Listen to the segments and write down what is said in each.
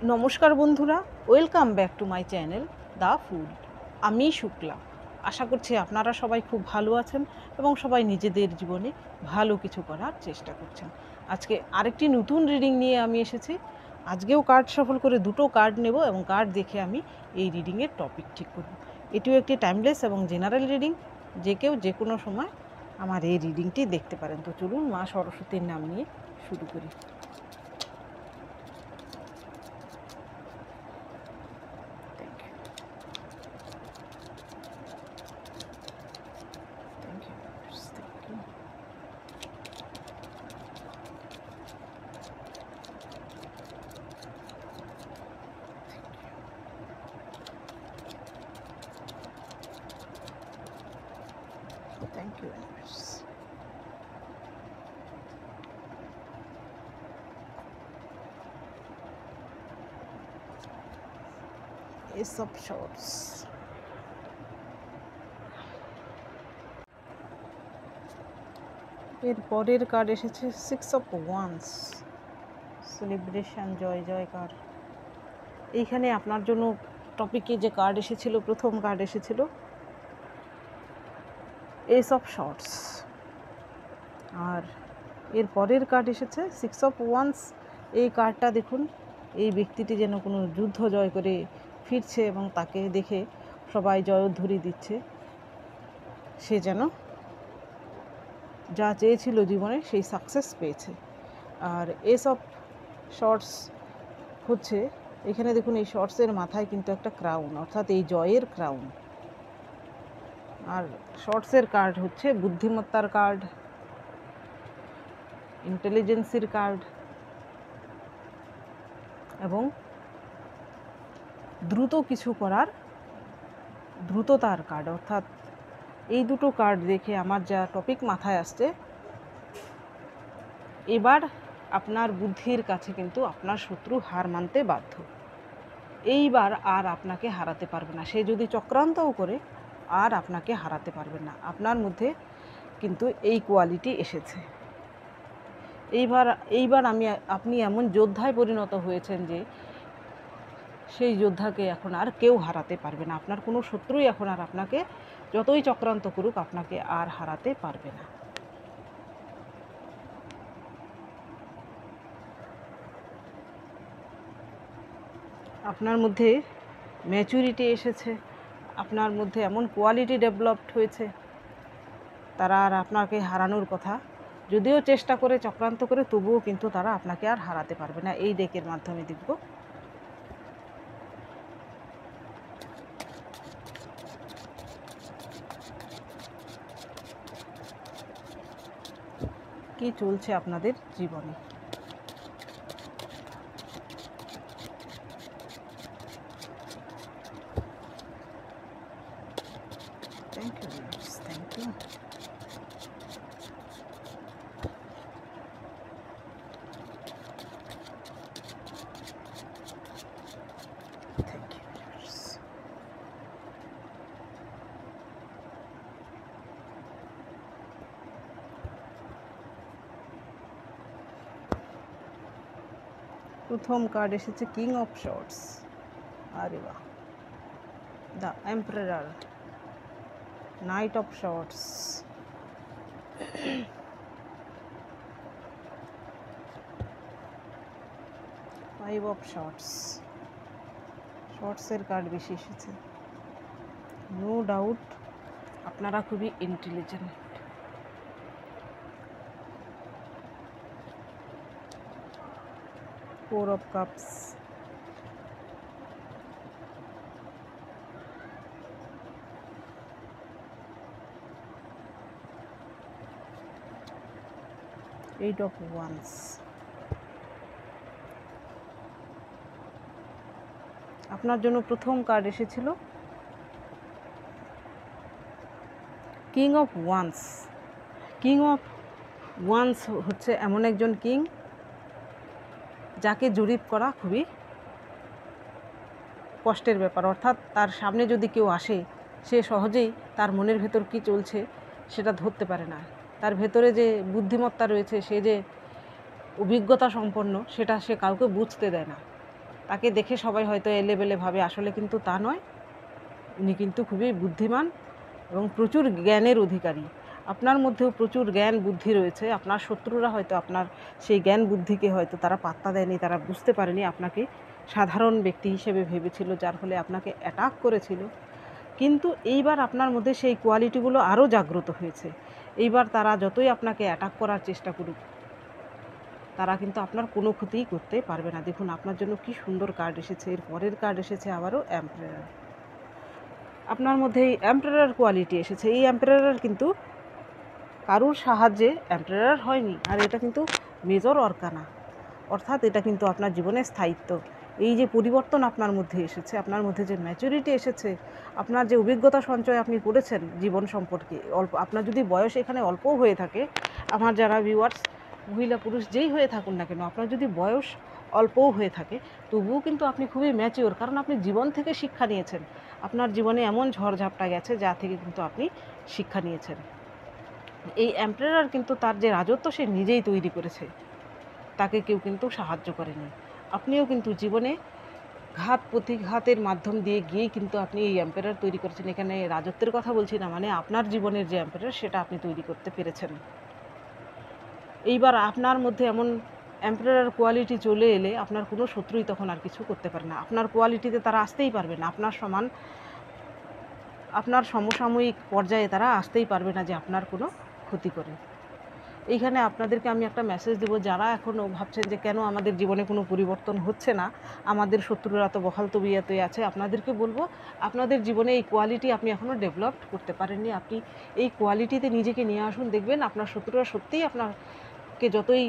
নমস্কার বন্ধুরা, welcome back to my channel the food. আমি শুক্লা। আশা করছি আপনারা সবাই খুব ভালো আছেন এবং সবাই নিজেদের জীবনে ভালো কিছু করার চেষ্টা করছেন। আজকে আরেকটি নতুন রিডিং নিয়ে আমি এসেছি। আজকেও কার্ড সফল করে দুটো কার্ড নেব এবং কার্ড দেখে আমি এই রিডিংয়ের টপিক ঠিক করব। এটিও একটি টাইমলেস এবং জেনারেল রিডিং, যে কেউ যে কোনো সময় আমার এই রিডিংটি দেখতে পারেন। তো চলুন মা সরস্বতীর নাম নিয়ে শুরু করি। Thank you, universe. Ace of Swords. এর পরের কার্ড এসেছে 6 of Wands, সেলিব্রেশন, জয় জয়কার। এইখানে আপনার জন্য টপিকে যে কার্ড এসেছিল, প্রথম কার্ড এসেছিল Ace of Swords, আর এর পরের কার্ড এসেছে 6 of Wands। এই কার্ডটা দেখুন, এই ব্যক্তিটি যেন কোনো যুদ্ধ জয় করে ফিরছে এবং তাকে দেখে সবাই জয়ধ্বনি দিচ্ছে। সে যেন যা চেয়েছিল জীবনে সেই সাকসেস পেয়েছে। আর এস অফ শর্টস হচ্ছে, এখানে দেখুন এই শর্টসের মাথায় কিন্তু একটা ক্রাউন, অর্থাৎ এই জয়ের ক্রাউন। আর শর্টসের কার্ড হচ্ছে বুদ্ধিমত্তার কার্ড, ইন্টেলিজেন্সির কার্ড এবং দ্রুত কিছু করার দ্রুততার কার্ড। অর্থাৎ এই দুটো কার্ড দেখে আমার যা টপিক মাথায় আসছে, এবার আপনার বুদ্ধির কাছে কিন্তু আপনার শত্রু হার মানতে বাধ্য। এইবার আর আপনাকে হারাতে পারবে না। সে যদি চক্রান্তও করে আর আপনাকে হারাতে পারবে না। আপনার মধ্যে কিন্তু এই কোয়ালিটি এসেছে। এইবার আপনি এমন যোদ্ধায় পরিণত হয়েছেন যে সেই যোদ্ধাকে এখন আর কেউ হারাতে পারবে না। আপনার কোনো শত্রুই এখন আর আপনাকে যতই চক্রান্ত করুক আপনাকে আর হারাতে পারবে না। আপনার মধ্যে ম্যাচুরিটি এসেছে, আপনার মধ্যে এমন কোয়ালিটি ডেভেলপড হয়েছে, তারা আর আপনাকে হারানোর কথা যদিও চেষ্টা করে, চক্রান্ত করে, তবুও কিন্তু তারা আপনাকে আর হারাতে পারবে না। এই ডেকের মাধ্যমে দেখব। কি চলছে আপনাদের জীবনে। Thank you, thank you. প্রথম কার্ড এসেছে কিং অফ শর্টস। আরে বাহ, the emperor, knight of swords, five of swords. শর্টসের কার্ড বেশি এসেছে। নো ডাউট আপনারা খুবই intelligent. Four of cups, eight of wands. আপনার জন্য প্রথম কার্ড এসেছিল king of wands. King of wands হচ্ছে এমন একজন কিং যাকে জরিপ করা খুবই কষ্টের ব্যাপার। অর্থাৎ তার সামনে যদি কেউ আসে, সে সহজেই তার মনের ভেতর কী চলছে সেটা ধরতে পারে না। তার ভেতরে যে বুদ্ধিমত্তা রয়েছে, সে যে অভিজ্ঞতা সম্পন্ন, সেটা সে কাউকে বুঝতে দেয় না। তাকে দেখে সবাই হয়তো এলেবেলে ভাবে, আসলে কিন্তু তা নয়। উনি কিন্তু খুবই বুদ্ধিমান এবং প্রচুর জ্ঞানের অধিকারী। আপনার মধ্যেও প্রচুর জ্ঞান বুদ্ধি রয়েছে। আপনার শত্রুরা হয়তো আপনার সেই জ্ঞান বুদ্ধিকে হয়তো তারা পাত্তা দেয়নি, তারা বুঝতে পারেনি, আপনাকে সাধারণ ব্যক্তি হিসেবে ভেবেছিল, যার ফলে আপনাকে অ্যাটাক করেছিল। কিন্তু এইবার আপনার মধ্যে সেই কোয়ালিটিগুলো আরও জাগ্রত হয়েছে। এইবার তারা যতই আপনাকে অ্যাটাক করার চেষ্টা করুক, তারা কিন্তু আপনার কোনো ক্ষতিই করতে পারবে না। দেখুন আপনার জন্য কি সুন্দর কার্ড এসেছে। এর পরের কার্ড এসেছে আবারও এম্পারার। আপনার মধ্যে এই এম্পারার কোয়ালিটি এসেছে। এই এম্পারার কিন্তু কারুর সাহায্যে এম্পারার হয়নি, আর এটা কিন্তু মেজর অর্কানা, অর্থাৎ এটা কিন্তু আপনার জীবনের স্থায়িত্ব। এই যে পরিবর্তন আপনার মধ্যে এসেছে, আপনার মধ্যে যে ম্যাচুরিটি এসেছে, আপনার যে অভিজ্ঞতা সঞ্চয় আপনি করেছেন জীবন সম্পর্কে, অল্প, আপনার যদি বয়স এখানে অল্পও হয়ে থাকে, আমার যারা ভিউয়ার্স মহিলা পুরুষ যেই হয়ে থাকুন না কেন, আপনার যদি বয়স অল্পও হয়ে থাকে, তবুও কিন্তু আপনি খুবই ম্যাচিওর, কারণ আপনি জীবন থেকে শিক্ষা নিয়েছেন। আপনার জীবনে এমন ঝড়ঝাপটা গেছে যা থেকে কিন্তু আপনি শিক্ষা নিয়েছেন। এই এম্পারার কিন্তু তার যে রাজত্ব সে নিজেই তৈরি করেছে, তাকে কেউ কিন্তু সাহায্য করেনি। আপনিও কিন্তু জীবনে ঘাত প্রতিঘাতের মাধ্যম দিয়ে গিয়েই কিন্তু আপনি এই এম্পারার তৈরি করেছেন। এখানে রাজত্বের কথা বলছি না, মানে আপনার জীবনের যে এম্পারার সেটা আপনি তৈরি করতে পেরেছেন। এইবার আপনার মধ্যে এমন এম্পারার কোয়ালিটি চলে এলে আপনার কোনো শত্রুই তখন আর কিছু করতে পারে না। আপনার কোয়ালিটিতে তারা আসতেই পারবে না, আপনার সমসাময়িক পর্যায়ে তারা আসতেই পারবে না যে আপনার কোনো ক্ষতি করে। এইখানে আপনাদেরকে আমি একটা মেসেজ দেবো, যারা এখনও ভাবছেন যে কেন আমাদের জীবনে কোনো পরিবর্তন হচ্ছে না, আমাদের শত্রুরা তো বহাল তবিয়াতে আছে, আপনাদেরকে বলবো আপনাদের জীবনে এই কোয়ালিটি আপনি এখনও ডেভেলপ করতে পারেননি। আপনি এই কোয়ালিটিতে নিজেকে নিয়ে আসুন, দেখবেন আপনার শত্রুরা সত্যিই আপনাকে যতই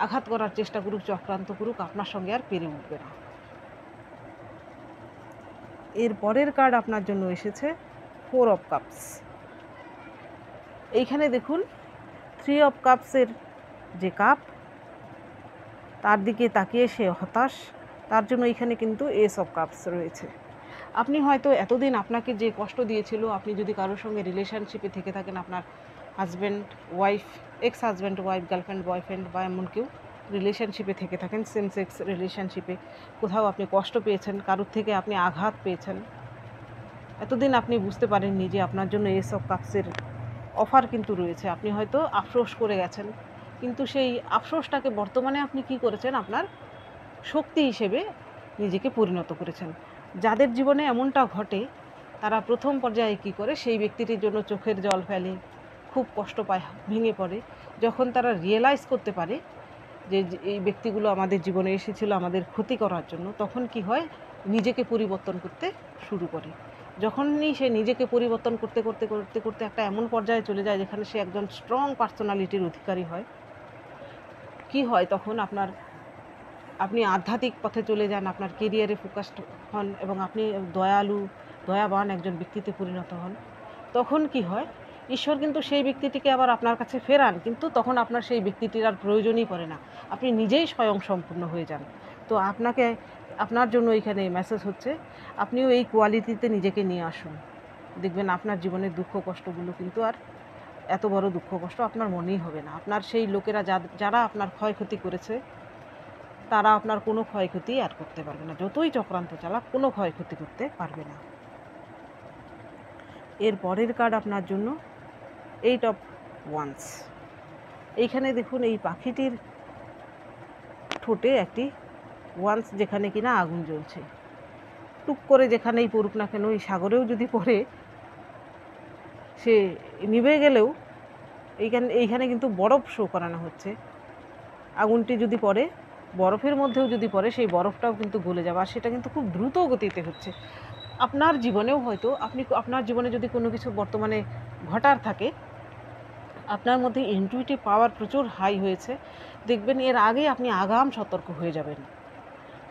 আঘাত করার চেষ্টা করুক, চক্রান্ত করুক, আপনার সঙ্গে আর পেরে উঠবে না। এর পরের কার্ড আপনার জন্য এসেছে 4 অফ কাপস। এইখানে দেখুন 3 অফ কাপসের যে কাপ, তার দিকে তাকিয়ে সে হতাশ, তার জন্য এখানে কিন্তু এস অফ কাপস রয়েছে। আপনি হয়তো এতদিন আপনাকে যে কষ্ট দিয়েছিল, আপনি যদি কারোর সঙ্গে রিলেশনশিপে থেকে থাকেন, আপনার husband wife, ex husband wife, girlfriend boyfriend, বা এমন কেউ রিলেশনশিপে থেকে থাকেন, সেম সেক্স রিলেশনশিপে, কোথাও আপনি কষ্ট পেয়েছেন, কারোর থেকে আপনি আঘাত পেয়েছেন, এতদিন আপনি বুঝতে পারেননি যে আপনার জন্য এস অফ কাপসের অফার কিন্তু রয়েছে। আপনি হয়তো আফসোস করে গেছেন, কিন্তু সেই আফসোসটাকে বর্তমানে আপনি কি করেছেন, আপনার শক্তি হিসেবে নিজেকে পরিণত করেছেন। যাদের জীবনে এমনটা ঘটে, তারা প্রথম পর্যায়ে কী করে, সেই ব্যক্তিটির জন্য চোখের জল ফেলে, খুব কষ্ট পায়, ভেঙে পড়ে। যখন তারা রিয়েলাইজ করতে পারে যে এই ব্যক্তিগুলো আমাদের জীবনে এসেছিল আমাদের ক্ষতি করার জন্য, তখন কি হয়, নিজেকে পরিবর্তন করতে শুরু করে। যখনই সে নিজেকে পরিবর্তন করতে করতে করতে করতে একটা এমন পর্যায়ে চলে যায় যেখানে সে একজন স্ট্রং পার্সোনালিটির অধিকারী হয়, কি হয় তখন আপনি আধ্যাত্মিক পথে চলে যান, আপনার কেরিয়ারে ফোকাসড হন এবং আপনি দয়াবান একজন ব্যক্তিতে পরিণত হন। তখন কি হয়, ঈশ্বর কিন্তু সেই ব্যক্তিটিকে আবার আপনার কাছে ফেরান, কিন্তু তখন আপনার সেই ব্যক্তিটির আর প্রয়োজনই পড়ে না, আপনি নিজেই স্বয়ংসম্পূর্ণ হয়ে যান। তো আপনার জন্য এখানে মেসেজ হচ্ছে, আপনিও এই কোয়ালিটিতে নিজেকে নিয়ে আসুন, দেখবেন আপনার জীবনের দুঃখ কষ্টগুলো কিন্তু আর এত বড় দুঃখ কষ্ট আপনার মনেই হবে না। আপনার সেই লোকেরা যারা আপনার ক্ষয়ক্ষতি করেছে, তারা আপনার কোনো ক্ষয়ক্ষতি আর করতে পারবে না, যতই চক্রান্ত চালাক কোনো ক্ষয়ক্ষতি করতে পারবে না। এর পরের কার্ড আপনার জন্য 8 অফ ওয়ান্স। এইখানে দেখুন এই পাখিটির ঠোঁটে একটি ওয়ান্স, যেখানে কিনা আগুন জ্বলছে, টুক করে যেখানেই পড়ুক না কেন, এই সাগরেও যদি পড়ে সে নিভে গেলেও এইখানে কিন্তু বরফ শো করানো হচ্ছে। আগুনটি যদি পড়ে, বরফের মধ্যেও যদি পড়ে, সেই বরফটাও কিন্তু গলে যাবে, আর সেটা কিন্তু খুব দ্রুত গতিতে হচ্ছে। আপনার জীবনেও হয়তো আপনার জীবনে যদি কোনো কিছু বর্তমানে ঘটার থাকে, আপনার মধ্যে ইনটুইটিভ পাওয়ার প্রচুর হাই হয়েছে, দেখবেন এর আগে আপনি আগাম সতর্ক হয়ে যাবেন।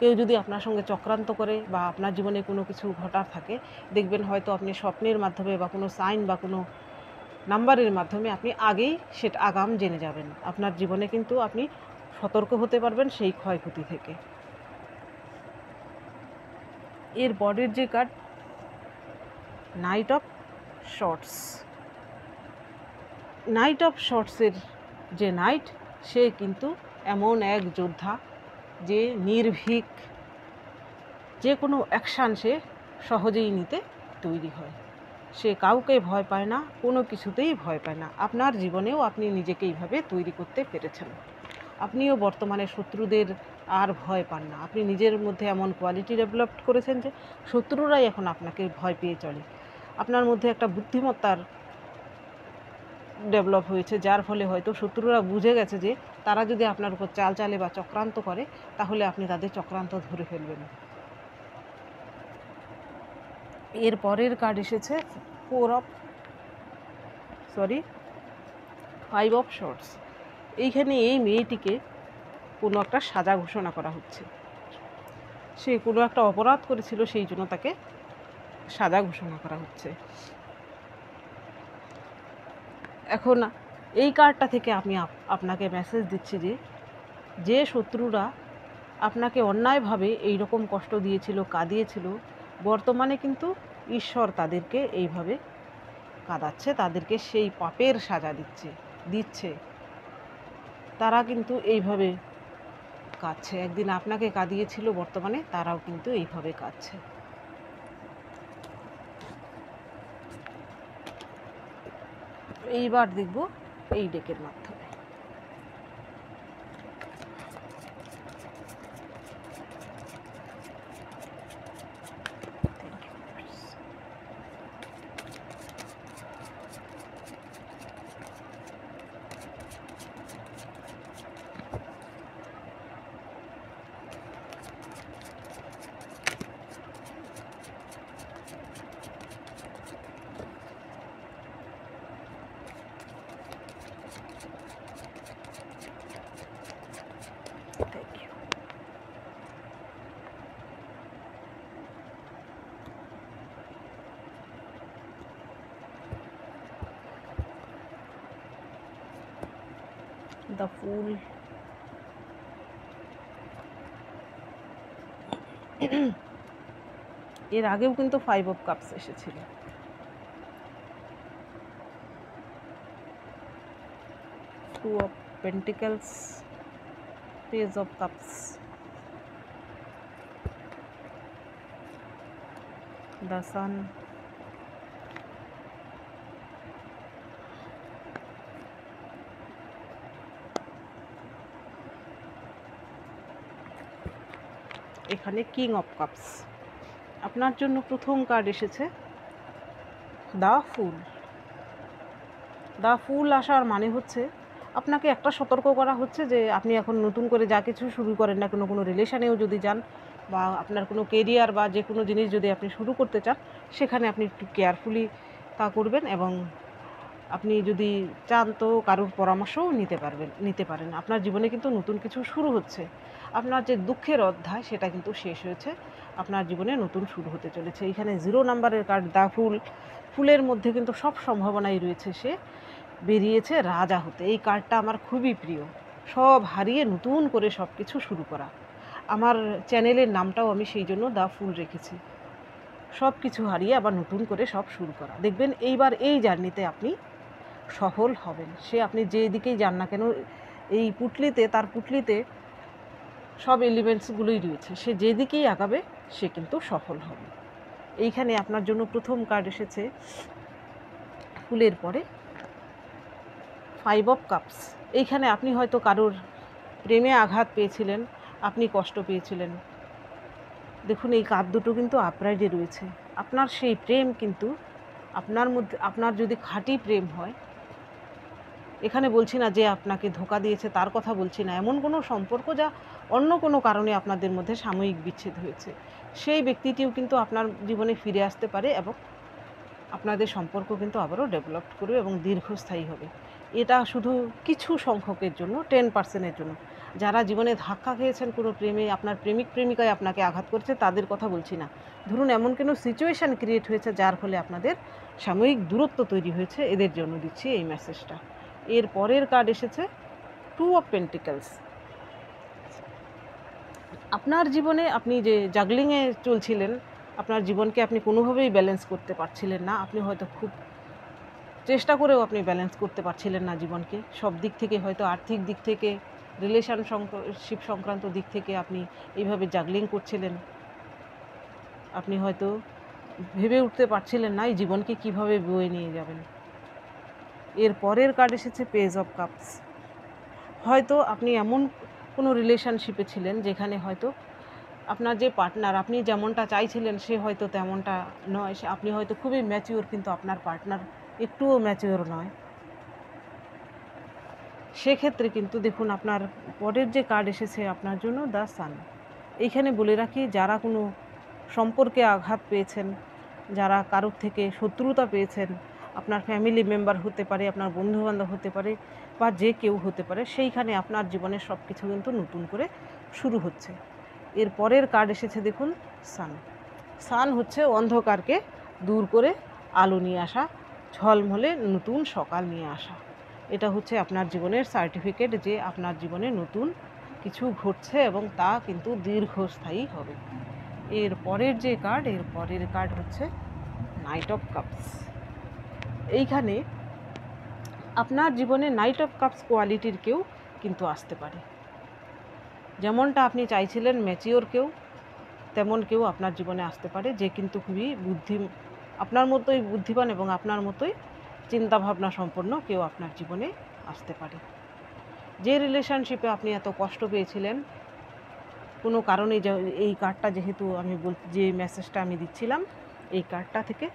কেউ যদি আপনার সঙ্গে চক্রান্ত করে বা আপনার জীবনে কোনো কিছু ঘটার থাকে, দেখবেন হয়তো আপনি স্বপ্নের মাধ্যমে বা কোনো সাইন বা কোনো নাম্বারের মাধ্যমে আপনি আগেই সেটা আগাম জেনে যাবেন। আপনার জীবনে কিন্তু আপনি সতর্ক হতে পারবেন সেই ক্ষয়ক্ষতি থেকে। এর পরের যে card, knight of swords. Knight of শর্টসের যে নাইট, সে কিন্তু এমন এক যোদ্ধা যে নির্ভীক, যে কোনো অ্যাকশান সে সহজেই নিতে তৈরি হয়। সে কাউকে ভয় পায় না, কোনো কিছুতেই ভয় পায় না। আপনার জীবনেও আপনি নিজেকে এইভাবে তৈরি করতে পেরেছেন। আপনিও বর্তমানে শত্রুদের আর ভয় পান না। আপনি নিজের মধ্যে এমন কোয়ালিটি ডেভেলপ করেছেন যে শত্রুরাই এখন আপনাকে ভয় পেয়ে চলে। আপনার মধ্যে একটা বুদ্ধিমত্তার ডেভেলপ হয়েছে, যার ফলে হয়তো শত্রুরা বুঝে গেছে যে তারা যদি আপনার উপর চাল চালে বা চক্রান্ত করে, তাহলে আপনি তাদের চক্রান্ত ধরে ফেলবেন। এর পরের কার্ড এসেছে ফাইভ অফ শর্টস। এইখানে এই মেয়েটিকে কোনো একটা সাজা ঘোষণা করা হচ্ছে। সে কোনো একটা অপরাধ করেছিল, সেই জন্য তাকে সাজা ঘোষণা করা হচ্ছে। এখন এই কার্ডটা থেকে আমি আপনাকে মেসেজ দিচ্ছি যে যে শত্রুরা আপনাকে অন্যায়ভাবে এই রকম কষ্ট দিয়েছিল, কাঁদিয়েছিল, বর্তমানে কিন্তু ঈশ্বর তাদেরকে এইভাবে কাঁদাচ্ছে, তাদেরকে সেই পাপের সাজা দিচ্ছে। তারা কিন্তু এইভাবে কাঁদছে। একদিন আপনাকে কাঁদিয়েছিল, বর্তমানে তারাও কিন্তু এইভাবে কাঁদছে। এইবার দেখব এই ডেকের মাধ্যমে। দ্য ফুল, এর আগেও কিন্তু 5 অফ কাপস এসেছিল। Two of pentacles, page of cups, the sun, এখানে কিং অফ কাপস। আপনার জন্য প্রথম কার্ড এসেছে দ্য ফুল। দ্য ফুল আসার মানে হচ্ছে আপনাকে একটা সতর্ক করা হচ্ছে যে আপনি এখন নতুন করে যা কিছু শুরু করেন না, কোনো রিলেশানেও যদি যান বা আপনার কোনো কেরিয়ার বা যে কোনো জিনিস যদি আপনি শুরু করতে চান, সেখানে আপনি একটু কেয়ারফুলি তা করবেন। এবং আপনি যদি চান তো কারোর পরামর্শও নিতে পারেন। আপনার জীবনে কিন্তু নতুন কিছু শুরু হচ্ছে। আপনার যে দুঃখের অধ্যায় সেটা কিন্তু শেষ হয়েছে, আপনার জীবনে নতুন শুরু হতে চলেছে। এইখানে 0 নাম্বারের কার্ড দ্য ফুল। ফুলের মধ্যে কিন্তু সব সম্ভাবনাই রয়েছে, সে বেরিয়েছে রাজা হতে। এই কার্ডটা আমার খুবই প্রিয়। সব হারিয়ে নতুন করে সব কিছু শুরু করা। আমার চ্যানেলের নামটাও আমি সেই জন্য দ্য ফুল রেখেছি। সব কিছু হারিয়ে আবার নতুন করে সব শুরু করা। দেখবেন এইবার এই জার্নিতে আপনি সফল হবেন। সে আপনি যে দিকেই যান না কেন, এই তার পুটলিতে সব এলিমেন্টসগুলোই রয়েছে। সে যেদিকেই আগাবে সে কিন্তু সফল হবে। এইখানে আপনার জন্য প্রথম কার্ড এসেছে ফুলের পরে 5 অফ কাপস। এইখানে আপনি হয়তো কারোর প্রেমে আঘাত পেয়েছিলেন, আপনি কষ্ট পেয়েছিলেন। দেখুন এই কার্ড দুটো কিন্তু আপরাইটে রয়েছে। আপনার সেই প্রেম কিন্তু আপনার যদি খাঁটি প্রেম হয়, এখানে বলছি না যে আপনাকে ধোঁকা দিয়েছে তার কথা বলছি না, এমন কোনো সম্পর্ক যা অন্য কোনো কারণে আপনাদের মধ্যে সাময়িক বিচ্ছেদ হয়েছে, সেই ব্যক্তিটিও কিন্তু আপনার জীবনে ফিরে আসতে পারে এবং আপনাদের সম্পর্ক কিন্তু আবারও ডেভেলপ করবে এবং দীর্ঘস্থায়ী হবে। এটা শুধু কিছু সংখ্যকের জন্য, 10%-এর জন্য। যারা জীবনে ধাক্কা খেয়েছেন কোনো প্রেমে, আপনার প্রেমিকায় আপনাকে আঘাত করছে, তাদের কথা বলছি না। ধরুন এমন কোনো সিচুয়েশান ক্রিয়েট হয়েছে যার ফলে আপনাদের সাময়িক দূরত্ব তৈরি হয়েছে, এদের জন্য দিচ্ছি এই মেসেজটা। এর পরের কার্ড এসেছে 2 অফ পেন্টিকলস। আপনার জীবনে আপনি যে জাগলিংয়ে চলছিলেন, আপনার জীবনকে আপনি কোনোভাবেই ব্যালেন্স করতে পারছিলেন না। আপনি হয়তো খুব চেষ্টা করেও আপনি ব্যালেন্স করতে পারছিলেন না জীবনকে। সব দিক থেকে, হয়তো আর্থিক দিক থেকে, রিলেশনশিপ সংক্রান্ত দিক থেকে আপনি এইভাবে জাগলিং করছিলেন। আপনি হয়তো ভেবে উঠতে পারছিলেন না এই জীবনকে কিভাবে বয়ে নিয়ে যাবেন। এর পরের কার্ড এসেছে পেজ অফ কাপস। হয়তো আপনি এমন কোনো রিলেশনশিপে ছিলেন যেখানে হয়তো আপনার যে পার্টনার, আপনি যেমনটা চাইছিলেন সে হয়তো তেমনটা নয়। আপনি হয়তো খুবই ম্যাচিওর, কিন্তু আপনার পার্টনার একটুও ম্যাচিওর নয়। সেক্ষেত্রে কিন্তু দেখুন আপনার পরের যে কার্ড এসেছে আপনার জন্য, দ্য সান। এইখানে বলে রাখি, যারা কোনো সম্পর্কে আঘাত পেয়েছেন, যারা কারোর থেকে শত্রুতা পেয়েছেন, আপনার ফ্যামিলি মেম্বার হতে পারে, আপনার বন্ধুবান্ধব হতে পারে, বা যে কেউ হতে পারে, সেইখানে আপনার জীবনের সব কিছু কিন্তু নতুন করে শুরু হচ্ছে। এর পরের কার্ড এসেছে দেখুন, সান। সান হচ্ছে অন্ধকারকে দূর করে আলো নিয়ে আসা, ঝলমলে নতুন সকাল নিয়ে আসা। এটা হচ্ছে আপনার জীবনের সার্টিফিকেট যে আপনার জীবনে নতুন কিছু ঘটছে এবং তা কিন্তু দীর্ঘস্থায়ী হবে। এর পরের যে কার্ড, এর পরের কার্ড হচ্ছে নাইট অফ কাপস। এইখানে আপনার জীবনে নাইট অফ কাপস কোয়ালিটির কেউ কিন্তু আসতে পারে। যেমনটা আপনি চাইছিলেন ম্যাচিওর কেউ, তেমন কেউ আপনার জীবনে আসতে পারে যে কিন্তু খুবই আপনার মতোই বুদ্ধিমান এবং আপনার মতোই চিন্তাভাবনা সম্পন্ন কেউ আপনার জীবনে আসতে পারে। যে রিলেশনশিপে আপনি এত কষ্ট পেয়েছিলেন কোনো কারণে, এই কার্ডটা যেহেতু আমি যে মেসেজটা আমি দিচ্ছিলাম, এই কার্ডটা থেকে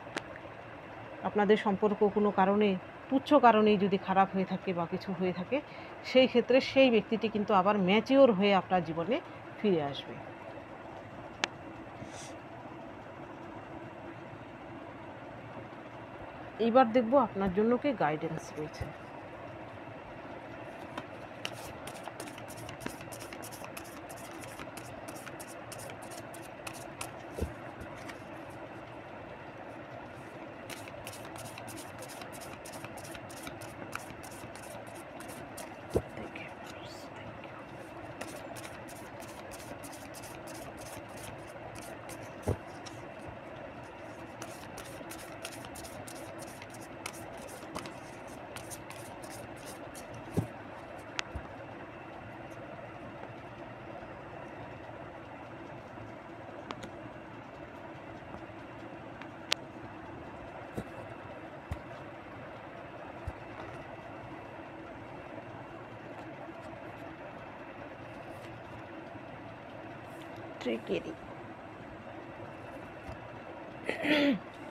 আপনাদের সম্পর্ক কোনো কারণে, তুচ্ছ কারণেই যদি খারাপ হয়ে থাকে বা কিছু হয়ে থাকে, সেই ক্ষেত্রে সেই ব্যক্তিটি কিন্তু আবার ম্যাচিওর হয়ে আপনার জীবনে ফিরে আসবে। এইবার দেখব আপনার জন্য কি গাইডেন্স রয়েছে। Trickery,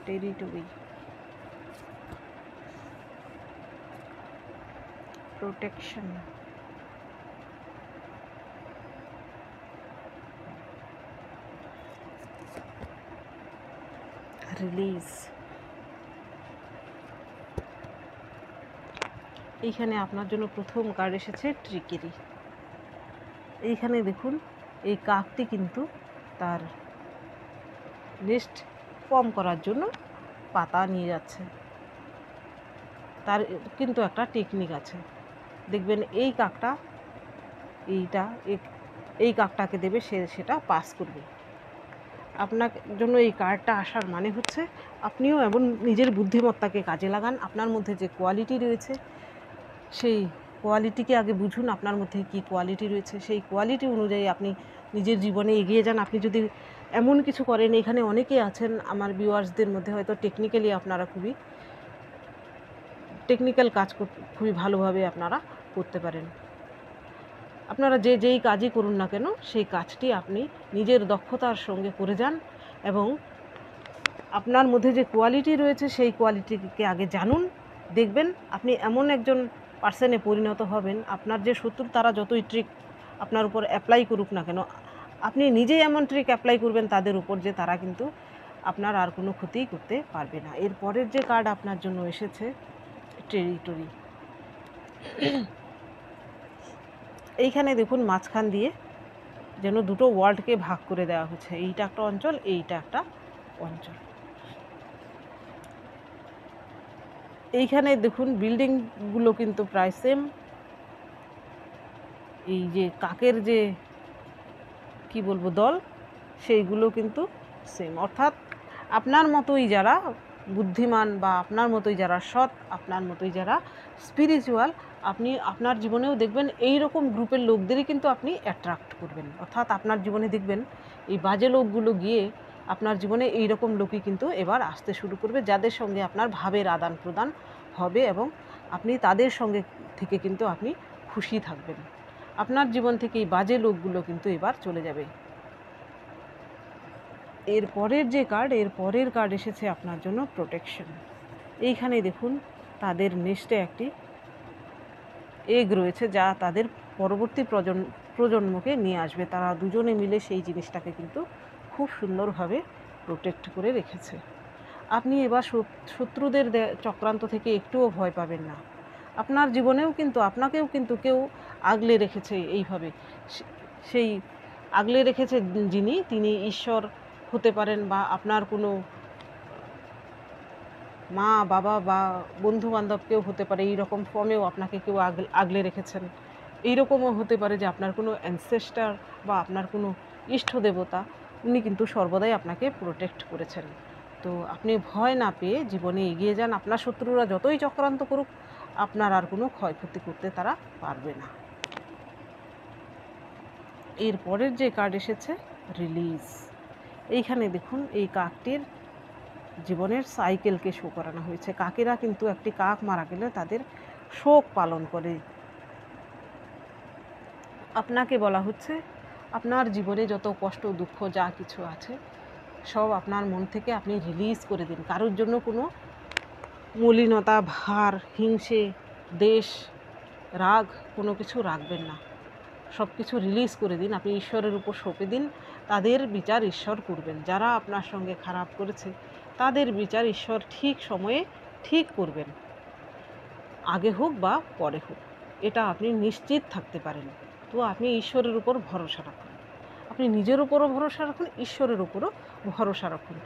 territory, protection, release। এইখানে আপনার জন্য প্রথম কার্ড এসেছে ট্রিকেরি। এইখানে দেখুন এই কাকটি কিন্তু তার নেস্ট ফর্ম করার জন্য পাতা নিয়ে যাচ্ছে। তার কিন্তু একটা টেকনিক আছে, দেখবেন এই কাকটা এই কাকটাকে দেবে, সেটা পাস করবে। আপনার জন্য এই কার্ডটা আসার মানে হচ্ছে আপনিও এমন নিজের বুদ্ধিমত্তাকে কাজে লাগান। আপনার মধ্যে যে কোয়ালিটি রয়েছে সেই কোয়ালিটিকে আগে বুঝুন, আপনার মধ্যে কি কোয়ালিটি রয়েছে, সেই কোয়ালিটি অনুযায়ী আপনি নিজের জীবনে এগিয়ে যান। আপনি যদি এমন কিছু করেন, এখানে অনেকেই আছেন আমার ভিউয়ার্সদের মধ্যে হয়তো টেকনিক্যালি আপনারা খুবই টেকনিক্যাল কাজ খুবই ভালোভাবে আপনারা করতে পারেন। আপনারা যেই কাজই করুন না কেন, সেই কাজটি আপনি নিজের দক্ষতার সঙ্গে করে যান এবং আপনার মধ্যে যে কোয়ালিটি রয়েছে সেই কোয়ালিটিকে আগে জানুন। দেখবেন আপনি এমন একজন পার্সনে পরিণত হবেন, আপনার যে শত্রু তারা যতই ট্রিক আপনার উপর অ্যাপ্লাই করুক না কেন, আপনি নিজেই এমন ট্রিক অ্যাপ্লাই করবেন তাদের উপর যে তারা কিন্তু আপনার আর কোনো ক্ষতিই করতে পারবে না। এর পরের যে কার্ড আপনার জন্য এসেছে টেরিটরি। এইখানে দেখুন মাঝখান দিয়ে যেন দুটো ওয়ার্ল্ডকে ভাগ করে দেওয়া হচ্ছে, এইটা একটা অঞ্চল, এইটা একটা অঞ্চল। এইখানে দেখুন বিল্ডিংগুলো কিন্তু প্রায় সেম। এই যে কাকের যে কি বলবো দল, সেইগুলো কিন্তু সেম। অর্থাৎ আপনার মতোই যারা বুদ্ধিমান বা আপনার মতোই যারা সৎ, আপনার মতোই যারা স্পিরিচুয়াল, আপনি আপনার জীবনেও দেখবেন এই রকম গ্রুপের লোকদেরই কিন্তু আপনি অ্যাট্রাক্ট করবেন। অর্থাৎ আপনার জীবনে দেখবেন এই বাজে লোকগুলো গিয়ে আপনার জীবনে এই রকম লোকই কিন্তু এবার আসতে শুরু করবে, যাদের সঙ্গে আপনার ভাবের আদান প্রদান হবে এবং আপনি তাদের সঙ্গে থেকে কিন্তু আপনি খুশি থাকবেন। আপনার জীবন থেকে এই বাজে লোকগুলো কিন্তু এবার চলে যাবে। এর পরের কার্ড এসেছে আপনার জন্য প্রোটেকশন। এইখানে দেখুন তাদের নেস্টে একটি এগ রয়েছে, যা তাদের পরবর্তী প্রজন্মকে নিয়ে আসবে। তারা দুজনে মিলে সেই জিনিসটাকে কিন্তু খুব সুন্দরভাবে প্রোটেক্ট করে রেখেছে। আপনি এবার শত্রুদের চক্রান্ত থেকে একটুও ভয় পাবেন না। আপনার জীবনেও কিন্তু আপনাকেও কিন্তু কেউ আগলে রেখেছে এইভাবে। সেই আগলে রেখেছে যিনি, তিনি ঈশ্বর হতে পারেন, বা আপনার কোনো মা বাবা বা বন্ধু বান্ধব কেউ হতে পারে। এই রকম ফর্মেও আপনাকে কেউ আগলে রেখেছেন। এইরকমও হতে পারে যে আপনার কোনো অ্যানসেস্টার বা আপনার কোনো ইষ্ট দেবতা, উনি কিন্তু সর্বদাই আপনাকে প্রোটেক্ট করেছেন। তো আপনি ভয় না পেয়ে জীবনে এগিয়ে যান। আপনার শত্রুরা যতই চক্রান্ত করুক, আপনার আর কোনো ক্ষয়ক্ষতি করতে তারা পারবে না। এর পরের যে কার্ড এসেছে রিলিজ। এইখানে দেখুন এই কাকটির জীবনের সাইকেলকে শো করানো হয়েছে। কাকেরা কিন্তু একটি কাক মারা গেলে তাদের শোক পালন করে। আপনাকে বলা হচ্ছে আপনার জীবনে যত কষ্ট দুঃখ যা কিছু আছে সব আপনার মন থেকে আপনি রিলিজ করে দিন। কারোর জন্য কোনো মলিনতা, ভার, হিংসে, দেশ, রাগ কোনো কিছু রাখবেন না। সব কিছু রিলিজ করে দিন। আপনি ঈশ্বরের উপর সঁপে দিন। তাদের বিচার ঈশ্বর করবেন। যারা আপনার সঙ্গে খারাপ করেছে তাদের বিচার ঈশ্বর ঠিক সময়ে ঠিক করবেন, আগে হোক বা পরে হোক, এটা আপনি নিশ্চিত থাকতে পারেন। তো আপনি ঈশ্বরের উপর ভরসা রাখুন। আপনি নিজের উপরও ভরসা রাখুন, ঈশ্বরের উপরও ভরসা রাখুন।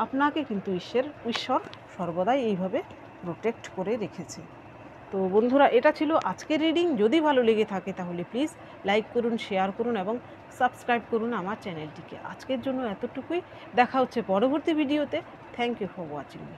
আপনাকে কিন্তু ঈশ্বর সর্বদাই এইভাবে প্রোটেক্ট করে রেখেছে। তো বন্ধুরা, এটা ছিল আজকের রিডিং। যদি ভালো লেগে থাকে তাহলে প্লিজ লাইক করুন, শেয়ার করুন এবং সাবস্ক্রাইব করুন আমার চ্যানেলটিকে। আজকের জন্য এতটুকুই। দেখা হচ্ছে পরবর্তী ভিডিওতে। Thank you for watching me.